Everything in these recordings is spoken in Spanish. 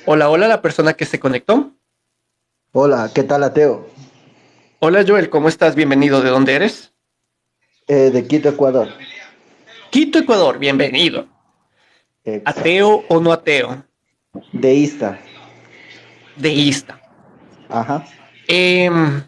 Hola, hola, la persona que se conectó. Hola, ¿qué tal, ateo? Hola Joel, ¿cómo estás? Bienvenido. ¿De dónde eres? De Quito, Ecuador. Quito, Ecuador. Bienvenido. ¿Ateo Exacto. o no ateo? Deísta. Deísta. Ajá. Em,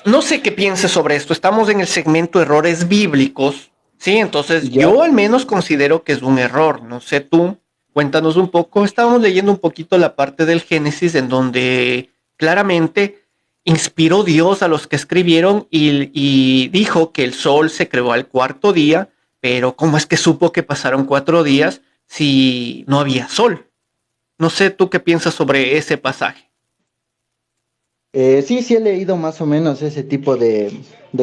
no sé qué pienses sobre esto. Estamos en el segmento errores bíblicos. Sí, entonces Ya. yo al menos considero que es un error. No sé tú. Cuéntanos un poco. Estábamos leyendo un poquito la parte del Génesis en donde claramente inspiró Dios a los que escribieron y dijo que el sol se creó al cuarto día, pero ¿cómo es que supo que pasaron 4 días si no había sol? No sé tú qué piensas sobre ese pasaje. Sí, sí he leído más o menos ese tipo de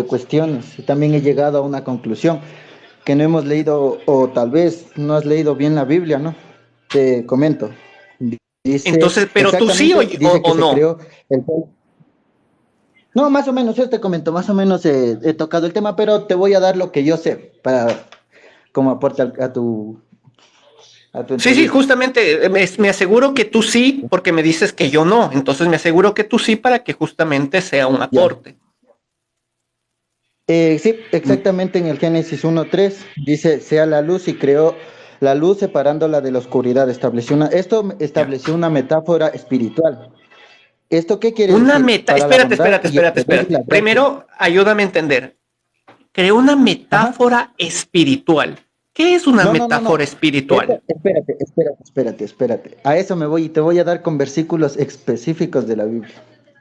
cuestiones. Y también he llegado a una conclusión que no hemos leído, o tal vez no has leído bien la Biblia, ¿no? Te comento. Dice, Entonces, pero tú sí exactamente, dice que o se no. creó el sol. No, más o menos, yo te comento, más o menos he tocado el tema, pero te voy a dar lo que yo sé para como aporte a tu Sí, sí, entrevista. justamente me aseguro que tú sí, porque me dices que yo no. Entonces me aseguro que tú sí para que justamente sea un Ya. aporte. Sí, Mm, exactamente en el Génesis 1:3 dice, sea la luz y creó la luz separándola de la oscuridad. Esto ya. estableció una metáfora espiritual. ¿Esto qué quiere decir? Para la Espérate, bondad espérate, y el espérate, poder y la espérate. gracia. Primero, ayúdame a entender. Creó una Ajá. metáfora espiritual. ¿Qué es una No, no, no, metáfora no. espiritual? Espérate. A eso me voy y te voy a dar con versículos específicos de la Biblia.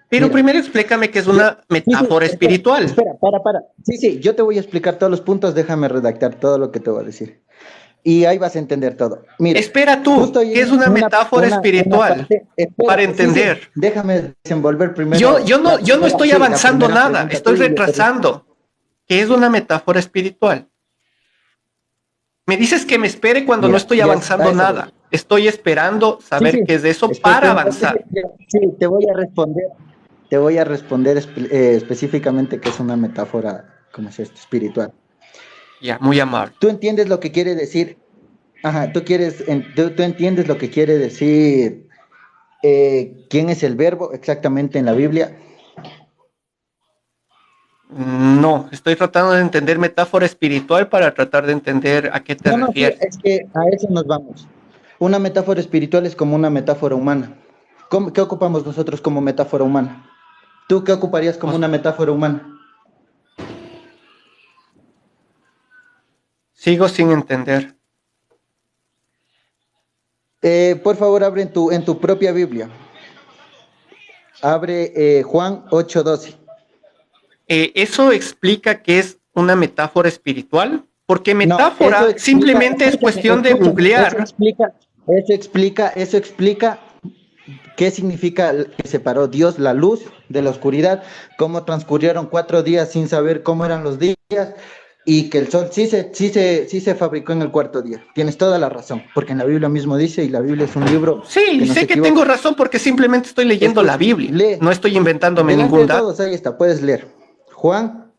Pero Mira, primero explícame qué es yo, una sí, metáfora espera, espiritual. para. Sí, sí, yo te voy a explicar todos los puntos, déjame redactar todo lo que te voy a decir. Y ahí vas a entender todo. Mira, Espera justo tú, ahí ¿qué es en una metáfora una espiritual? parte, Para espérate, sí, sí, entender. déjame desenvolver primero Yo no estoy la avanzando primera nada, pregunta estoy tuya y yo te respondo. retrasando. ¿Qué es una metáfora espiritual? Me dices que me espere cuando no Mira, estoy a avanzando eso voy. nada. Estoy esperando Sí, sí, saber qué es eso espera, para avanzar. sí, te voy a responder específicamente qué es una metáfora, ¿cómo es esto? Espiritual. Ya, muy amable. ¿Tú entiendes lo que quiere decir? Ajá, tú entiendes lo que quiere decir quién es el verbo exactamente en la Biblia. No, estoy tratando de entender metáfora espiritual para tratar de entender a qué te No, no, sí, refieres. es que a eso nos vamos. Una metáfora espiritual es como una metáfora humana. ¿Qué ocupamos nosotros como metáfora humana? ¿Tú qué ocuparías como Pues, una metáfora humana? sigo sin entender. Por favor, abre en tu propia Biblia. Abre Juan 8:12. ¿Eso explica que es una metáfora espiritual? Porque No, eso metáfora explica, simplemente es cuestión de escúchame, googlear. eso explica qué significa que separó Dios la luz de la oscuridad, cómo transcurrieron 4 días sin saber cómo eran los días y que el sol sí se fabricó en el cuarto día. Tienes toda la razón, porque en la Biblia mismo dice, y la Biblia es un libro Sí, que no se sé que tengo equivoca. razón porque simplemente estoy leyendo la Biblia. Lee, No estoy inventándome delante ningún de dato. todos, ahí está, puedes leer. Juan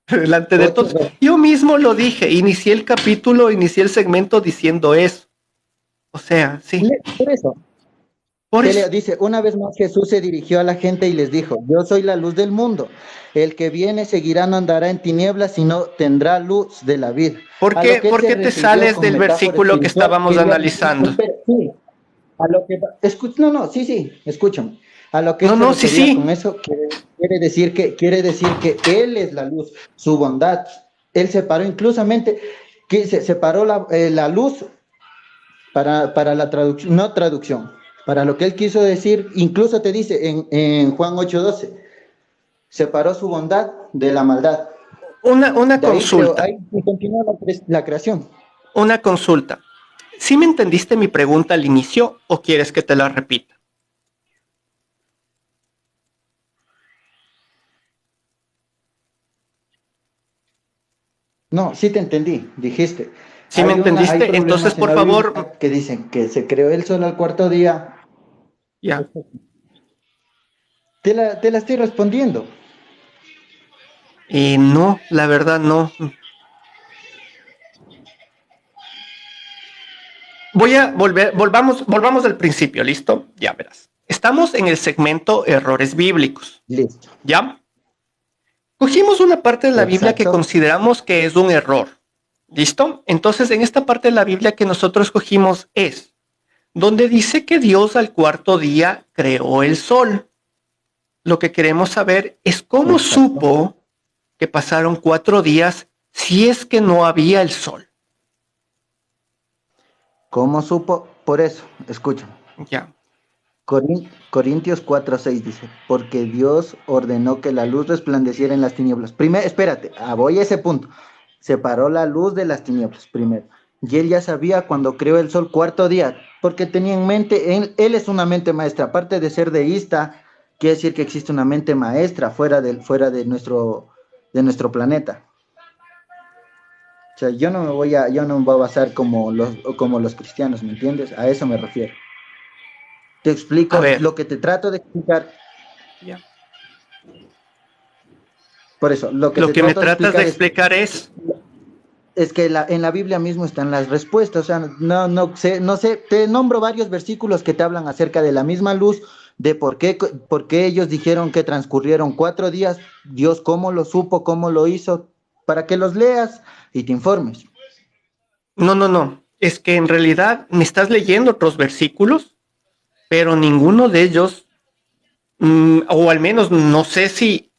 Delante de 8, todos. Yo mismo lo dije, inicié el capítulo, inicié el segmento diciendo eso. O sea, sí. por eso. Por eso. Dice, una vez más Jesús se dirigió a la gente y les dijo, yo soy la luz del mundo. El que viene seguirá, no andará en tinieblas, sino tendrá luz de la vida. A lo que él Por se qué te refirió sales con del metáfora versículo que espiritual, estábamos quería decir, analizando? espera, sí, a lo que, no, no, sí, sí, escúchame. A lo que él No, se no, sí, refería con sí. eso, quiere decir que él es la luz, su bondad. Él separó inclusamente, que se separó la luz para la traducción, no traducción, para lo que él quiso decir, incluso te dice en Juan 8:12, separó su bondad de la maldad. Una De ahí creo, consulta, ahí continúa la creación. una consulta. ¿Sí me entendiste mi pregunta al inicio o quieres que te la repita? No, sí te entendí, dijiste. ¿Sí me Hay entendiste? Entonces, problemas en por la Biblia favor, que dicen que se creó el sol al cuarto día. ya. Te la estoy respondiendo. No, la verdad no. volvamos al principio, ¿listo? Ya verás. Estamos en el segmento errores bíblicos, Listo. ¿ya? Cogimos una parte de la Biblia que Exacto. consideramos que es un error, ¿listo? Entonces, en esta parte de la Biblia que nosotros cogimos es donde dice que Dios al cuarto día creó el sol. Lo que queremos saber es cómo Exacto. supo que pasaron 4 días si es que no había el sol. ¿Cómo supo? Por eso, escucha. Ya. Corintios 4:6 dice, porque Dios ordenó que la luz resplandeciera en las tinieblas. Primero, espérate, voy a ese punto. Separó la luz de las tinieblas, primero. Y él ya sabía cuando creó el sol, cuarto día, porque tenía en mente, él es una mente maestra, aparte de ser deísta, quiere decir que existe una mente maestra fuera de nuestro planeta. O sea, yo no me voy a basar como los cristianos, ¿me entiendes? A eso me refiero. Te A explico ver, lo que te trato de explicar. ya. Por eso, lo que Lo te que me trato de tratas de explicar es, explicar es, es que en la Biblia mismo están las respuestas. O sea, no sé, te nombro varios versículos que te hablan acerca de la misma luz, de por qué ellos dijeron que transcurrieron 4 días, Dios cómo lo supo, cómo lo hizo, para que los leas y te informes. no, es que en realidad me estás leyendo otros versículos, pero ninguno de ellos, o al menos no sé si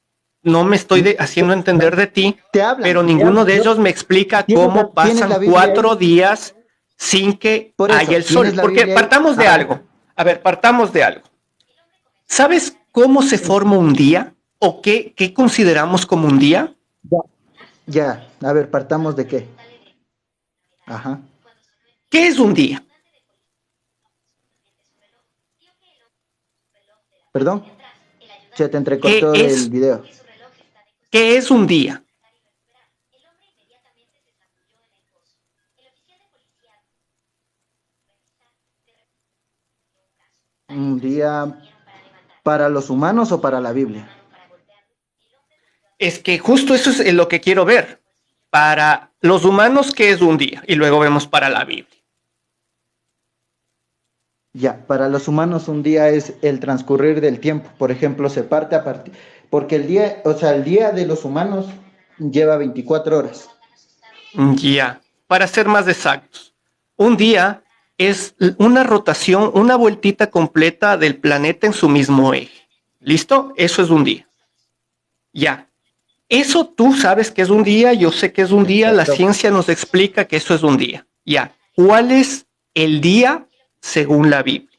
no me estoy haciendo entender de ti, Te pero hablan, te ninguno hablan. de ellos me explica ¿Tienes la, cómo tienes pasan la Biblia cuatro ahí? días sin que Por haya eso, el ¿tienes sol. la Porque Biblia ahí? partamos de Ahora, algo. A ver, partamos de algo. ¿Sabes cómo se forma un día? ¿O qué consideramos como un día? ya, ya, a ver, partamos de qué. Ajá, ¿Qué es un día? perdón, se te ¿Qué entrecortó el es, video. qué es un día? Un día para los humanos o para la Biblia. Es que justo eso es lo que quiero ver. Para los humanos, ¿qué es un día? Y luego vemos para la Biblia. Ya, para los humanos un día es el transcurrir del tiempo. Por ejemplo, se parte a partir, porque el día, o sea, el día de los humanos lleva 24 horas. Ya, para ser más exactos, un día es una rotación, una vueltita completa del planeta en su mismo eje. ¿Listo? Eso es un día. Ya. Eso tú sabes que es un día, yo sé que es un día, la Exacto. ciencia nos explica que eso es un día. Ya. ¿Cuál es el día según la Biblia?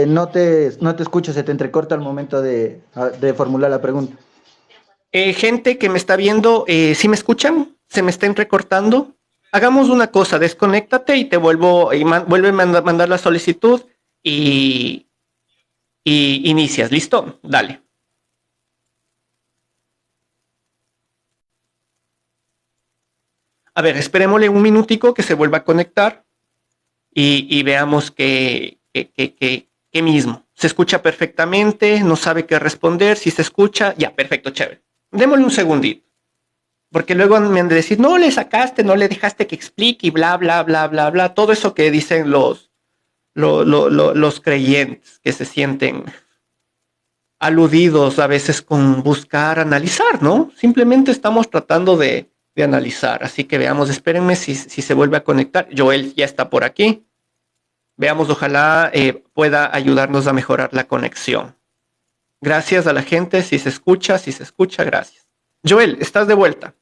No te escucho, se te entrecorta al momento de formular la pregunta. Gente que me está viendo, ¿sí me escuchan? ¿Se me está entrecortando? Hagamos una cosa, desconéctate y te vuelvo, vuelve a mandar la solicitud y, y inicias. ¿Listo? Dale. A ver, esperémosle un minutico que se vuelva a conectar y veamos qué mismo. Se escucha perfectamente, no sabe qué responder, si se escucha, ya, perfecto, chévere. Démosle un segundito. Porque luego me han de decir, no le sacaste, no le dejaste que explique y bla, bla, bla, bla, bla. Todo eso que dicen los creyentes que se sienten aludidos a veces con buscar analizar, ¿no? Simplemente estamos tratando de analizar. Así que veamos, espérenme si se vuelve a conectar. Joel ya está por aquí. Veamos, ojalá pueda ayudarnos a mejorar la conexión. Gracias a la gente, si se escucha, gracias. Joel, estás de vuelta.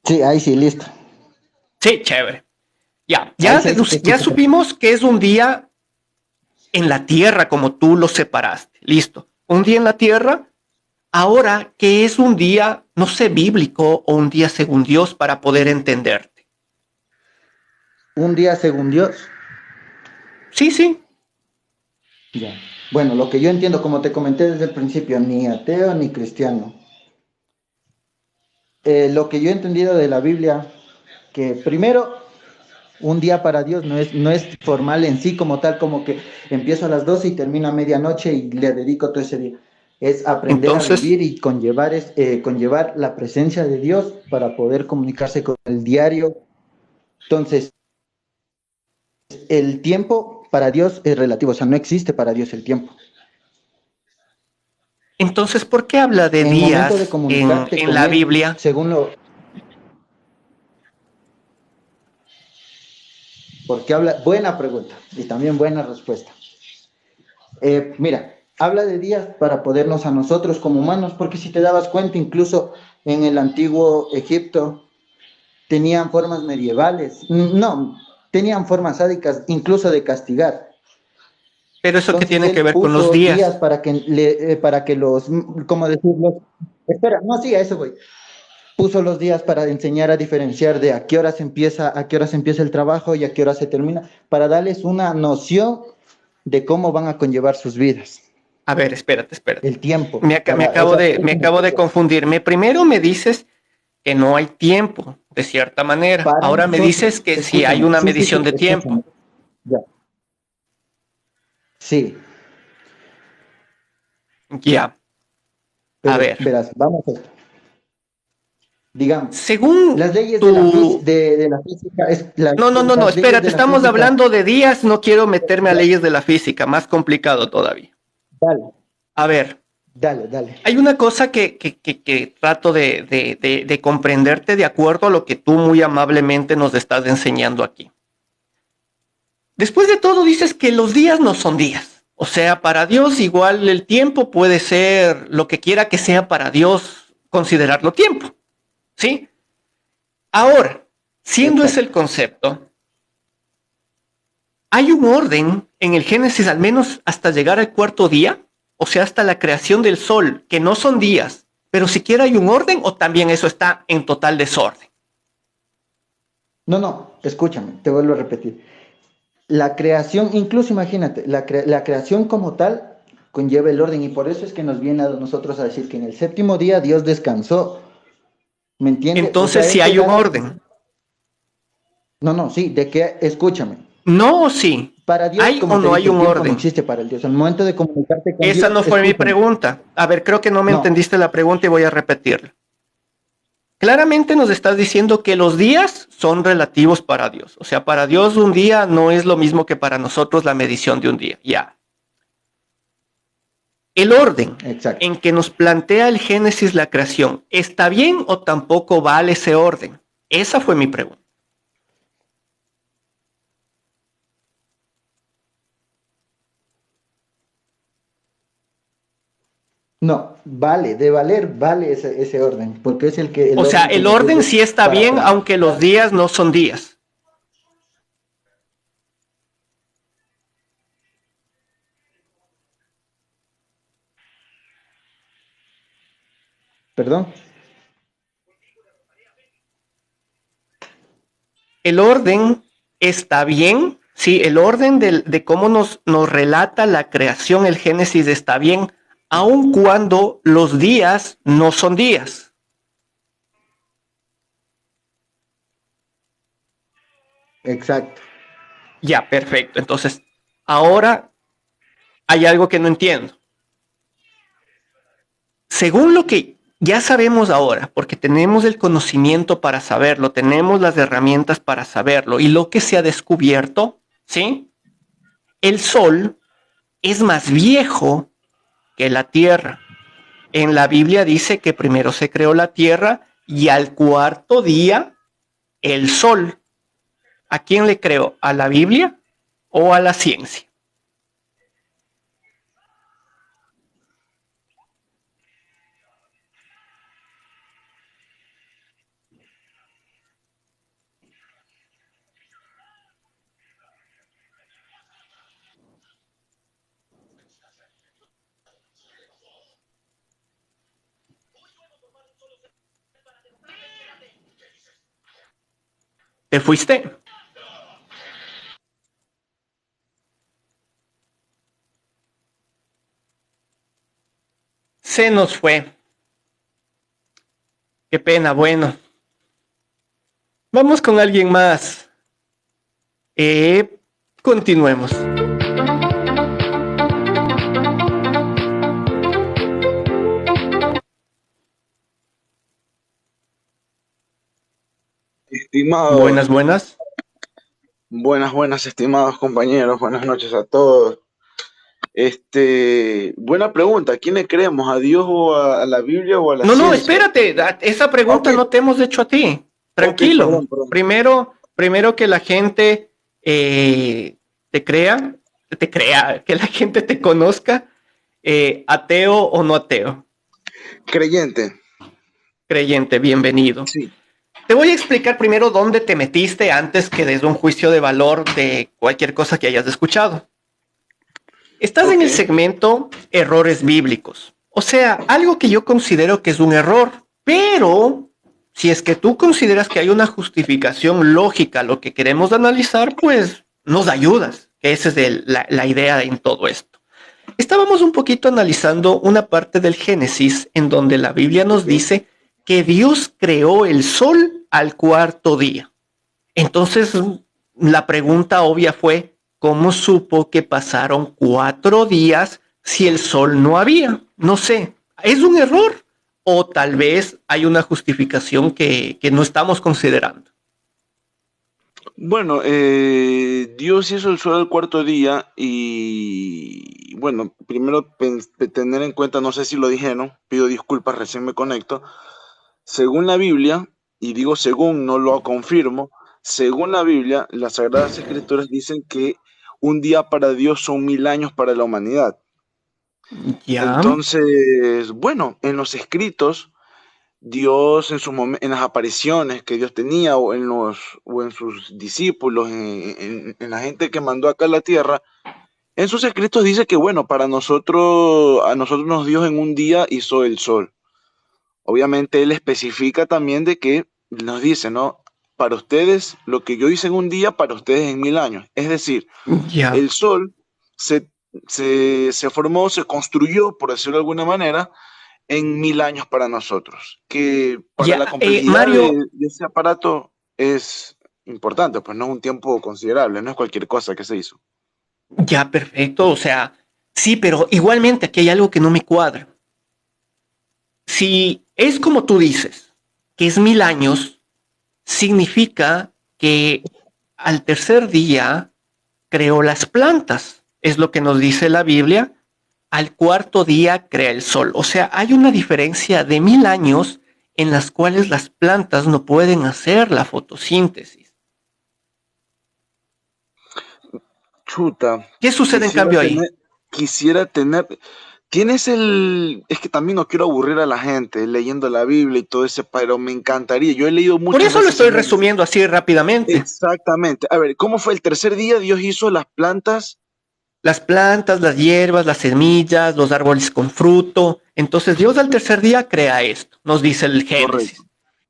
Sí, ahí sí, listo. Sí, chévere. Ya, Ahí sí te ya escucho. supimos que es un día en la tierra como tú lo separaste. Listo. Un día en la tierra. Ahora, ¿qué es un día, no sé, bíblico o un día según Dios para poder entenderte? Un día según Dios. Sí, sí. Ya. Bueno, lo que yo entiendo, como te comenté desde el principio, ni ateo ni cristiano. Lo que yo he entendido de la Biblia, que primero, un día para Dios no es formal en sí como tal, como que empiezo a las 12 y termino a medianoche y le dedico todo ese día. es aprender a Entonces, vivir y conllevar la presencia de Dios para poder comunicarse con el diario. Entonces, el tiempo para Dios es relativo, o sea, no existe para Dios el tiempo. entonces, ¿por qué habla de En el momento de días comunicarte en con la Él, Biblia? según lo, porque habla, buena pregunta y también buena respuesta. Mira, habla de días para podernos a nosotros como humanos, porque si te dabas cuenta, incluso en el antiguo Egipto tenían formas medievales, no, tenían formas sádicas incluso de castigar. Pero eso qué Entonces tiene que él ver con los puso días días. para que los, ¿cómo decirlo? Espera, no, sí, a eso voy. Puso los días para enseñar a diferenciar de a qué horas empieza el trabajo y a qué hora se termina, para darles una noción de cómo van a conllevar sus vidas, A ver, espérate, espérate. el tiempo, para, o sea, Me acabo de confundirme. Primero me dices que no hay tiempo, de cierta manera. para Ahora me nosotros, dices que sí hay escúchame, una sí, sí, medición sí, de escúchame, tiempo. ya, sí, Ya, a pero ver. verás, vamos a esto. Digamos, Según las leyes de tu... de la física, No, las leyes espérate, de la estamos física, hablando de días, no quiero meterme a ya, leyes de la física, más complicado todavía. dale, A ver, dale, dale. hay una cosa que trato de comprenderte de acuerdo a lo que tú muy amablemente nos estás enseñando aquí. Después de todo, dices que los días no son días. O sea, para Dios igual el tiempo puede ser lo que quiera que sea para Dios considerarlo tiempo. ¿Sí? Ahora, siendo ese el Exacto. concepto, hay un orden en el Génesis, al menos hasta llegar al cuarto día, o sea, hasta la creación del sol, que no son días, pero siquiera hay un orden o también eso está en total desorden. No, no, escúchame, te vuelvo a repetir. La creación, incluso imagínate, la creación como tal conlleva el orden y por eso es que nos viene a nosotros a decir que en el séptimo día Dios descansó, ¿me entiendes? O Entonces, sea, si Él te hay un da la... orden. No, no, sí, de que, escúchame, No o sí, para Dios, hay o como te no dije, hay el un tiempo no orden. existe para el Dios. Al momento de comunicarte con Esa Dios, no fue mi escúchame, pregunta. A ver, creo que no me no, entendiste la pregunta y voy a repetirla. Claramente nos estás diciendo que los días son relativos para Dios. O sea, para Dios un día no es lo mismo que para nosotros la medición de un día. Ya. El orden exacto. en que nos plantea el Génesis la creación, ¿está bien o tampoco vale ese orden? Esa fue mi pregunta. No, vale, de valer, vale ese orden, porque es el O sea, orden que el nos dio orden Dios sí está para bien, poder. aunque los días no son días. Perdón. El orden está bien, sí, el orden de cómo nos relata la creación, el Génesis está bien, aun cuando los días no son días. Exacto. Ya, perfecto. Entonces, ahora hay algo que no entiendo. Según lo que ya sabemos ahora, porque tenemos el conocimiento para saberlo, tenemos las herramientas para saberlo y lo que se ha descubierto, ¿sí? El Sol es más viejo que la Tierra. En la Biblia dice que primero se creó la Tierra y al cuarto día el Sol. ¿A quién le creó? ¿A la Biblia o a la ciencia? ¿Te fuiste? Se nos fue. Qué pena. Bueno, vamos con alguien más. Continuemos. Estimados, Buenas, buenas. buenas, estimados compañeros, buenas noches a todos. Buena pregunta, ¿a quién le creemos? ¿A Dios o a la Biblia o a la No, no, ciencia? espérate. Esa Ok, pregunta no te hemos hecho a ti. ok, Tranquilo. perdón. Primero que la gente te crea, que la gente te conozca, ateo o no ateo. Creyente, Creyente, bienvenido. sí, Te voy a explicar primero dónde te metiste antes que des un juicio de valor de cualquier cosa que hayas escuchado. Estás en ok. el segmento errores bíblicos. O sea, algo que yo considero que es un error, pero si es que tú consideras que hay una justificación lógica a lo que queremos analizar, pues nos ayudas. Esa es la idea en todo esto. Estábamos un poquito analizando una parte del Génesis en donde la Biblia nos Ok. dice que Dios creó el sol al cuarto día. Entonces, la pregunta obvia fue, ¿cómo supo que pasaron 4 días si el sol no había? No sé, ¿es un error o tal vez hay una justificación que no estamos considerando? Bueno, Dios hizo el sol al cuarto día y bueno, primero tener en cuenta, no sé si lo dijeron, pido disculpas, recién me conecto. Según la Biblia, y digo según, no lo confirmo, según la Biblia, las Sagradas Escrituras dicen que un día para Dios son 1000 años para la humanidad. Ya, Entonces, bueno, en los escritos, Dios en las apariciones que Dios tenía o en sus discípulos, en la gente que mandó acá a la tierra, en sus escritos dice que bueno, a nosotros nos dio en un día hizo el sol. Obviamente él especifica también de que nos dice, ¿no? Para ustedes, lo que yo hice en un día, para ustedes en 1000 años. Es decir, ya, el sol se, se formó, se construyó, por decirlo de alguna manera, en 1000 años para nosotros, que para la ya. complejidad Mario, de ese aparato es importante, pues no es un tiempo considerable, no es cualquier cosa que se hizo. ya, perfecto. O sea, sí, pero igualmente aquí hay algo que no me cuadra. Si es como tú dices, que es 1000 años, significa que al tercer día creó las plantas. Es lo que nos dice la Biblia. Al cuarto día crea el sol. O sea, hay una diferencia de 1000 años en las cuales las plantas no pueden hacer la fotosíntesis. Chuta, ¿Qué sucede en quisiera cambio ahí? tener, quisiera tener, es que también no quiero aburrir a la gente leyendo la Biblia y todo ese, pero me encantaría, yo he leído Por muchas eso lo veces estoy en el... resumiendo así rápidamente. Exactamente. A ver, ¿cómo fue el tercer día? Dios hizo las plantas. Las plantas, las hierbas, las semillas, los árboles con fruto. Entonces Dios al tercer día crea esto, nos dice el Correcto, Génesis.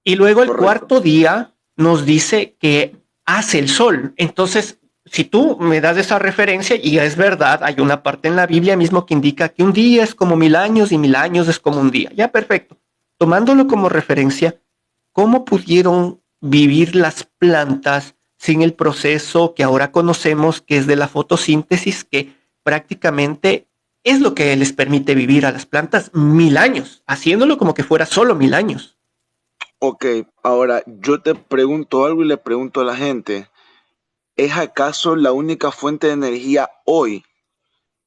Y luego el correcto. cuarto día nos dice que hace el sol. Entonces, si tú me das esa referencia, y es verdad, hay una parte en la Biblia mismo que indica que un día es como 1000 años y 1000 años es como un día. Ya, perfecto. Tomándolo como referencia, ¿cómo pudieron vivir las plantas sin el proceso que ahora conocemos, que es de la fotosíntesis, que prácticamente es lo que les permite vivir a las plantas 1000 años, haciéndolo como que fuera solo 1000 años? Ok, ahora yo te pregunto algo y le pregunto a la gente, ¿es acaso la única fuente de energía hoy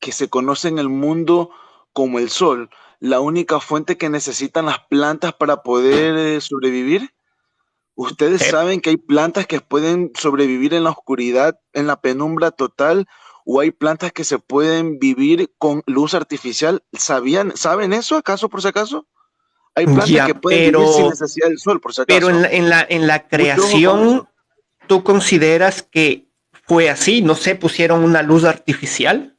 que se conoce en el mundo como el sol, la única fuente que necesitan las plantas para poder sobrevivir? ¿Ustedes Sí. saben que hay plantas que pueden sobrevivir en la oscuridad, en la penumbra total, o hay plantas que se pueden vivir con luz artificial? ¿Saben eso acaso por si acaso? Hay plantas que Ya, pueden vivir sin necesidad del sol por si pero acaso. en la Mucho ojo con eso. creación, ¿tú consideras que fue así? ¿No se pusieron una luz artificial?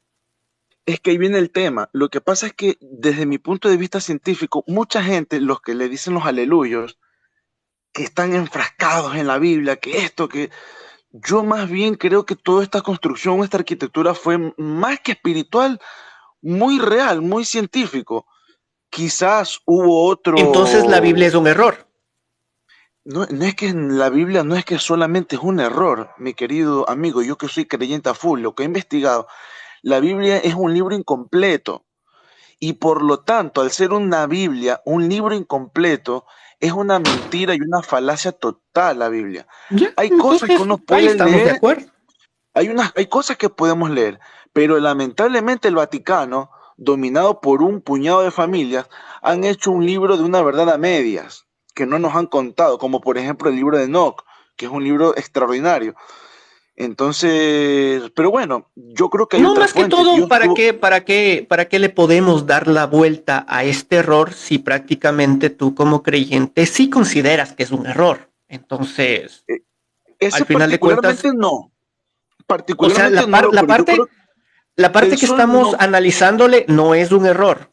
Es que ahí viene el tema. Lo que pasa es que desde mi punto de vista científico, mucha gente, los que le dicen los aleluyos, que están enfrascados en la Biblia, que esto, que yo más bien creo que toda esta construcción, esta arquitectura fue más que espiritual, muy real, muy científico. Quizás hubo Entonces la Biblia otro... es un error. No es que en la Biblia no es que solamente es un error, mi querido amigo, yo que soy creyente a full, lo que he investigado, la Biblia es un libro incompleto. Y por lo tanto, al ser una Biblia, un libro incompleto, es una mentira y una falacia total la Biblia. Ya, Hay cosas que entonces, uno ahí puede estamos de leer, acuerdo. hay cosas que podemos leer, pero lamentablemente el Vaticano, dominado por un puñado de familias, han hecho un libro de una verdad a medias, que no nos han contado, como por ejemplo el libro de Enoch, que es un libro extraordinario. Entonces, pero bueno, yo creo que hay No, otra más que fuente. todo, Dios tuvo, para qué le podemos dar la vuelta a este error si prácticamente tú como creyente sí consideras que es un error? Entonces, eh, al ese final de cuentas, o sea, particularmente no lo, pero yo creo que la parte el que sol estamos no, analizándole no es un error.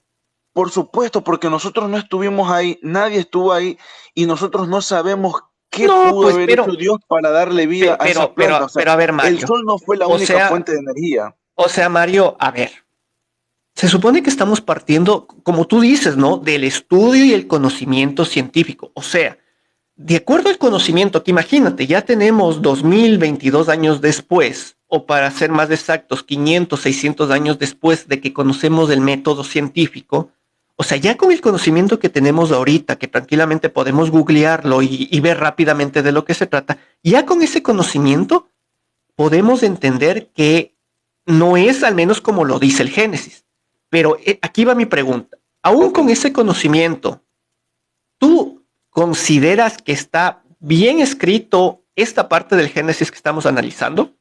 por supuesto, porque nosotros no estuvimos ahí, nadie estuvo ahí y nosotros no sabemos qué No, pudo pues, haber hecho Dios para darle vida a esa planta. O sea, pero a ver, el Mario. sol no fue la O única sea, fuente de energía. Mario, a ver. Se supone que estamos partiendo, como tú dices, ¿no? Del estudio y el conocimiento científico. O sea, de acuerdo al conocimiento, que imagínate, ya tenemos 2022 años después, o para ser más exactos, 500, 600 años después de que conocemos el método científico. O sea, ya con el conocimiento que tenemos ahorita, que tranquilamente podemos googlearlo y ver rápidamente de lo que se trata, ya con ese conocimiento podemos entender que no es al menos como lo dice el Génesis. Pero aquí va mi pregunta. Aún Ok, con ese conocimiento, ¿tú consideras que está bien escrito esta parte del Génesis que estamos analizando?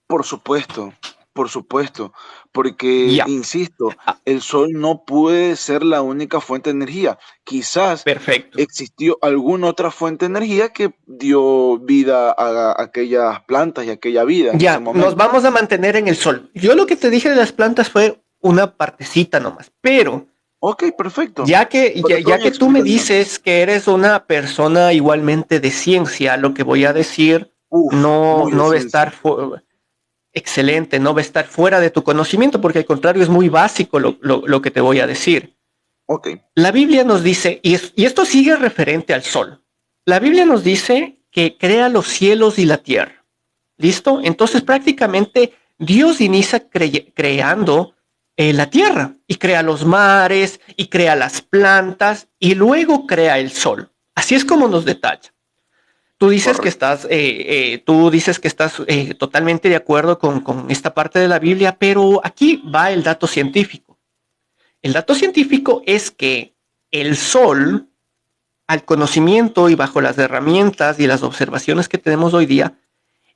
por supuesto, por supuesto, porque, Ya. insisto, Ah, el sol no puede ser la única fuente de energía. Quizás perfecto. existió alguna otra fuente de energía que dio vida a aquellas plantas y aquella vida en ese Ya, nos momento. vamos a mantener en el sol. Yo lo que te dije de las plantas fue una partecita nomás, pero Ok, perfecto. Pero te ya doy que tú me explicación. dices que eres una persona igualmente de ciencia, lo que voy a decir Uf, muy de no va a ciencia. estar excelente, no va a estar fuera de tu conocimiento, porque al contrario es muy básico lo que te voy a decir. Ok, La Biblia nos dice, y esto sigue referente al sol, la Biblia nos dice que crea los cielos y la tierra. ¿Listo? Entonces prácticamente Dios inicia creando la tierra y crea los mares y crea las plantas y luego crea el sol. Así es como nos detalla. correcto. Tú dices que estás totalmente de acuerdo con esta parte de la Biblia, pero aquí va el dato científico. El dato científico es que el sol, al conocimiento y bajo las herramientas y las observaciones que tenemos hoy día,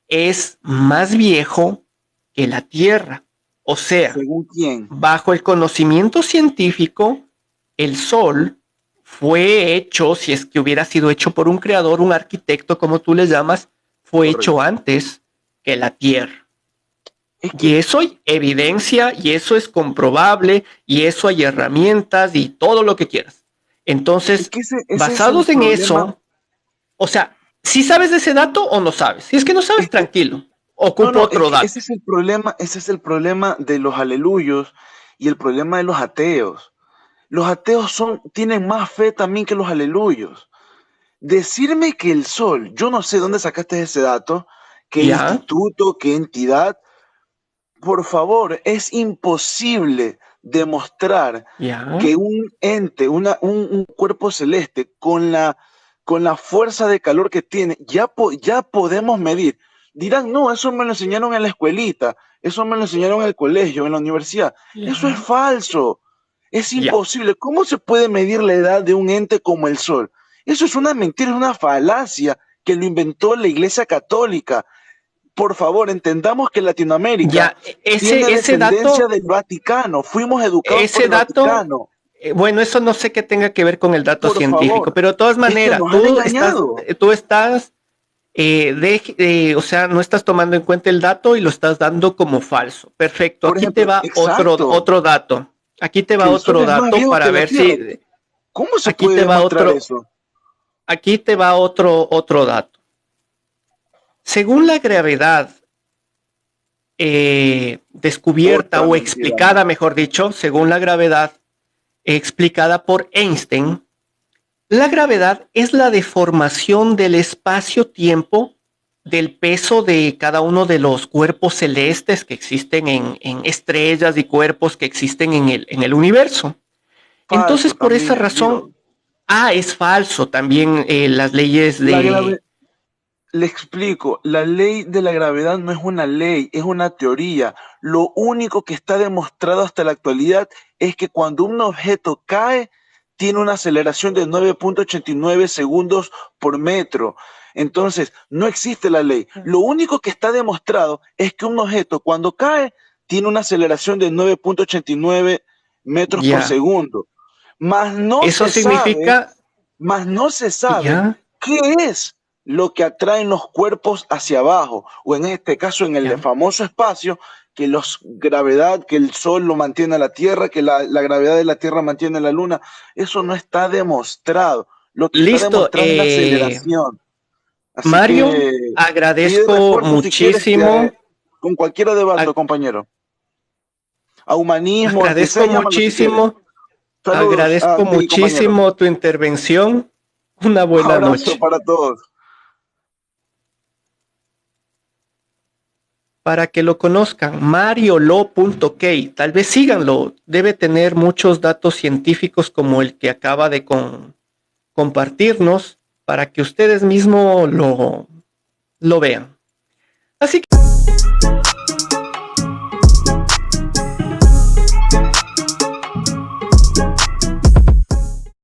es más viejo que la Tierra. O sea, ¿Según quién? bajo el conocimiento científico, el Sol fue hecho, si es que hubiera sido hecho por un creador, un arquitecto, como tú le llamas, fue hecho Correcto. antes que la Tierra. Es Y que, eso hay evidencia y eso es comprobable y eso hay herramientas y todo lo que quieras. es Entonces, que ese es el basados en problema. eso, o sea, si sabes de ese dato o no sabes. Si es que no sabes, Es que, tranquilo. no, Ocupo no, es otro que dato. ese es el problema de los aleluyos y el problema de los ateos. Los ateos tienen más fe también que los aleluyos. Decirme que el sol, yo no sé dónde sacaste ese dato, qué Ya, instituto, qué entidad. Por favor, es imposible demostrar ya, que un ente, un cuerpo celeste con la fuerza de calor que tiene, ya podemos medir. Dirán, no, eso me lo enseñaron en la escuelita, eso me lo enseñaron en el colegio, en la universidad. Eso es ya, falso, es ya. imposible. ¿Cómo se puede medir la edad de un ente como el Sol? Eso es una mentira, es una falacia que lo inventó la Iglesia Católica. Por favor, entendamos que Latinoamérica Ya, tiene ese descendencia dato, del Vaticano, fuimos educados por ese el dato, Vaticano. bueno, eso no sé qué tenga que ver con el dato Por científico, favor, pero de todas es que maneras, nos han engañado. tú estás, o sea, no estás tomando en cuenta el dato y lo estás dando como falso. Perfecto, Por aquí te ejemplo, va exacto, otro dato. Aquí te que va el Sol otro es más dato viejo para que la ver Tierra. si, ¿Cómo se aquí puede te va demostrar eso? aquí te va otro dato. Según la gravedad descubierta Otra o mentira más. explicada, mejor dicho, según la gravedad explicada por Einstein, la gravedad es la deformación del espacio-tiempo del peso de cada uno de los cuerpos celestes que existen en estrellas y cuerpos que existen en el universo. Entonces, Falso por esa también, razón, Dios. Es falso también las leyes La de... grave- Le explico, la ley de la gravedad no es una ley, es una teoría. Lo único que está demostrado hasta la actualidad es que cuando un objeto cae, tiene una aceleración de 9.89 segundos por metro. Entonces, no existe la ley. Lo único que está demostrado es que un objeto cuando cae, tiene una aceleración de 9.89 metros por Ya, segundo. Mas no eso se sabe, significa... mas no se sabe Ya, qué es lo que atraen los cuerpos hacia abajo, o en este caso en el ya. famoso espacio, que los gravedad, que el Sol lo mantiene a la Tierra, que la gravedad de la Tierra mantiene a la Luna, eso no está demostrado. Lo que está Listo, demostrado es la aceleración. Así Mario, que pide agradezco refuerzo si quieres que muchísimo, con cualquiera debato, ag- compañero. A humanismo, al que sea, agradezco llámalo si quieres. muchísimo, Saludos a agradezco ti, compañero. muchísimo tu intervención. Una buena Abrazo noche. para todos. Para que lo conozcan, mariolo.k, tal vez síganlo, debe tener muchos datos científicos como el que acaba de compartirnos para que ustedes mismos lo vean. Así que...